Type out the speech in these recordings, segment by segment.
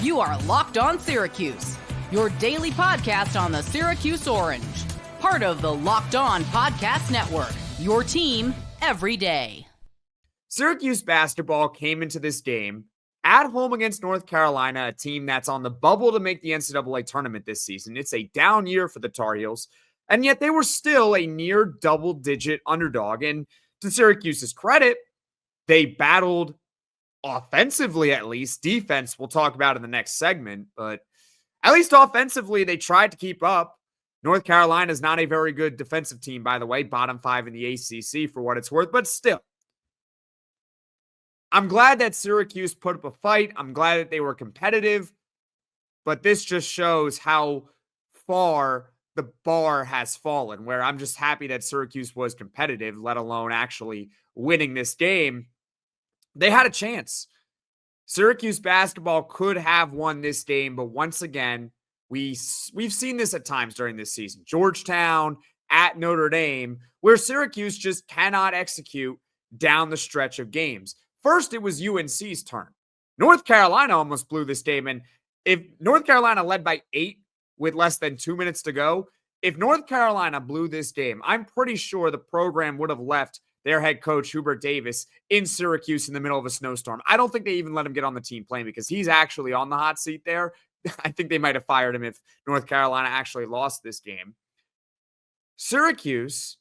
You are Locked On Syracuse, your daily podcast on the Syracuse Orange. Part of the Locked On Podcast Network, your team every day. Syracuse basketball came into this game at home against North Carolina, a team that's on the bubble to make the NCAA tournament this season. It's a down year for the Tar Heels, and yet they were still a near double-digit underdog. And to Syracuse's credit, they battled offensively, at least. Defense, we'll talk about in the next segment, but at least offensively, they tried to keep up. North Carolina is not a very good defensive team, by the way, bottom 5 in the ACC for what it's worth, but still. I'm glad that Syracuse put up a fight. I'm glad that they were competitive, but this just shows how far the bar has fallen, where I'm just happy that Syracuse was competitive, let alone actually winning this game. They had a chance. Syracuse basketball could have won this game, but once again, we've seen this at times during this season. Georgetown, at Notre Dame, where Syracuse just cannot execute down the stretch of games. First, it was UNC's turn. North Carolina almost blew this game, and if North Carolina led by 8 with less than 2 minutes to go, if North Carolina blew this game, I'm pretty sure the program would have left their head coach, Hubert Davis, in Syracuse in the middle of a snowstorm. I don't think they even let him get on the team plane because he's actually on the hot seat there. I think they might have fired him if North Carolina actually lost this game. Syracuse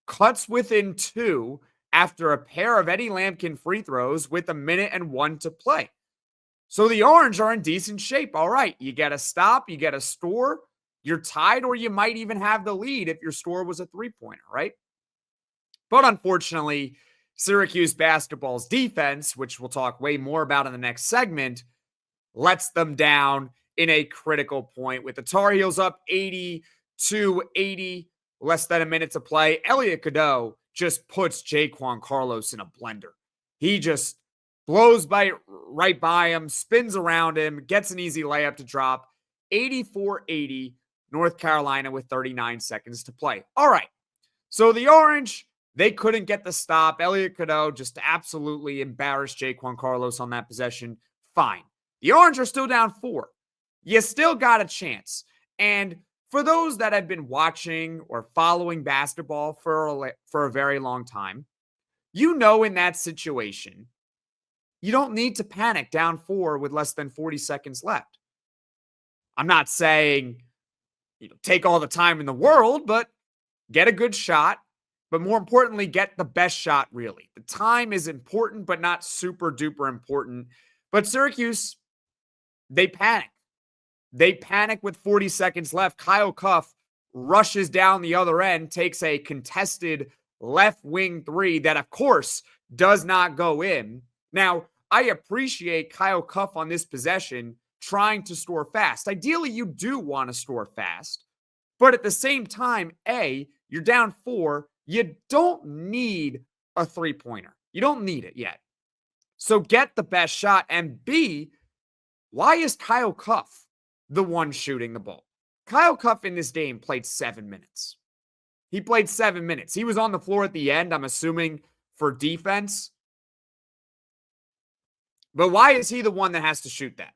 cuts within 2 after a pair of Eddie Lampkin free throws with 1:01 to play. So the Orange are in decent shape. All right, you get a stop, you get a score, you're tied, or you might even have the lead if your score was a three-pointer, right? But unfortunately, Syracuse basketball's defense, which we'll talk way more about in the next segment, lets them down in a critical point with the Tar Heels up 80-80, less than a minute to play. Elliot Cadeau just puts Jaquan Carlos in a blender. He just blows right by him, spins around him, gets an easy layup to drop. 84-80, North Carolina with 39 seconds to play. All right, so the Orange, they couldn't get the stop. Elliot Cadeau just absolutely embarrassed Jaquan Carlos on that possession. Fine. The Orange are still down 4. You still got a chance. And for those that have been watching or following basketball for a very long time, you know in that situation, you don't need to panic down 4 with less than 40 seconds left. I'm not saying, take all the time in the world, but get a good shot. But more importantly, get the best shot, really. The time is important, but not super duper important. But Syracuse, they panic. They panic with 40 seconds left. Kyle Cuff rushes down the other end, takes a contested left wing 3 that, of course, does not go in. Now, I appreciate Kyle Cuff on this possession trying to score fast. Ideally, you do want to score fast. But at the same time, A, you're down 4. You don't need a three-pointer. You don't need it yet. So get the best shot. And B, why is Kyle Cuff the one shooting the ball? Kyle Cuff in this game played 7 minutes. He played 7 minutes. He was on the floor at the end, I'm assuming, for defense. But why is he the one that has to shoot that?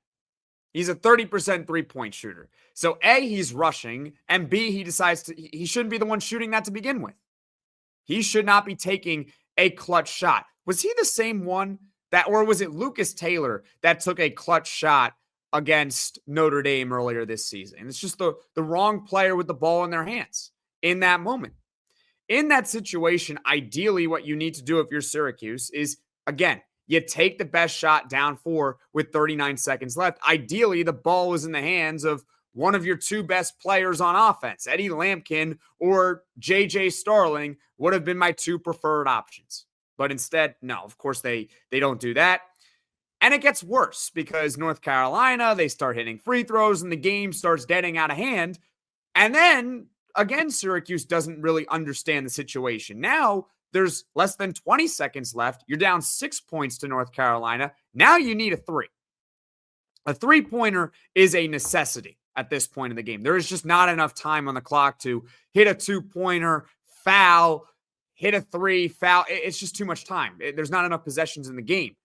He's a 30% three-point shooter. So A, he's rushing, and B, he shouldn't be the one shooting that to begin with. He should not be taking a clutch shot. Was he the same one or was it Lucas Taylor that took a clutch shot against Notre Dame earlier this season? And it's just the wrong player with the ball in their hands in that moment. In that situation, ideally what you need to do if you're Syracuse is, again, you take the best shot down 4 with 39 seconds left. Ideally, the ball is in the hands of one of your 2 best players on offense. Eddie Lampkin or JJ Starling would have been my 2 preferred options. But instead, no, of course they don't do that. And it gets worse because North Carolina, they start hitting free throws and the game starts getting out of hand. And then, again, Syracuse doesn't really understand the situation. Now, there's less than 20 seconds left. You're down 6 points to North Carolina. Now you need a 3. A three-pointer is a necessity at this point in the game. There is just not enough time on the clock to hit a 2-pointer, foul, hit a 3, foul. It's just too much time. There's not enough possessions in the game.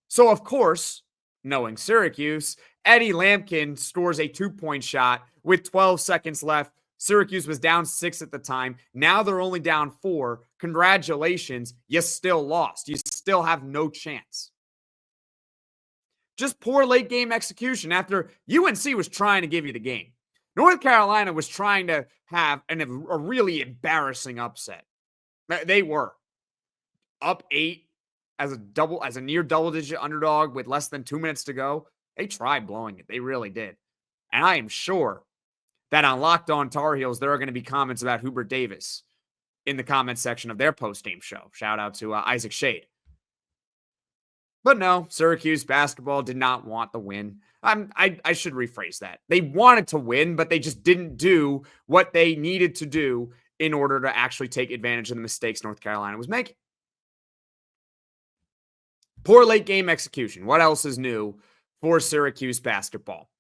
So, of course, knowing Syracuse. Eddie Lampkin scores a 2-point shot with 12 seconds left. Syracuse was down 6 at the time. Now they're only down 4. Congratulations. You still lost. You still have no chance. Just poor late game execution after UNC was trying to give you the game. North Carolina was trying to have a really embarrassing upset. They were up 8 as a near double-digit underdog with less than 2 minutes to go. They tried blowing it. They really did. And I am sure that on Locked On Tar Heels, there are going to be comments about Hubert Davis in the comments section of their post-game show. Shout out to Isaac Shade. But no, Syracuse basketball did not want the win. I should rephrase that. They wanted to win, but they just didn't do what they needed to do in order to actually take advantage of the mistakes North Carolina was making. Poor late game execution. What else is new for Syracuse basketball?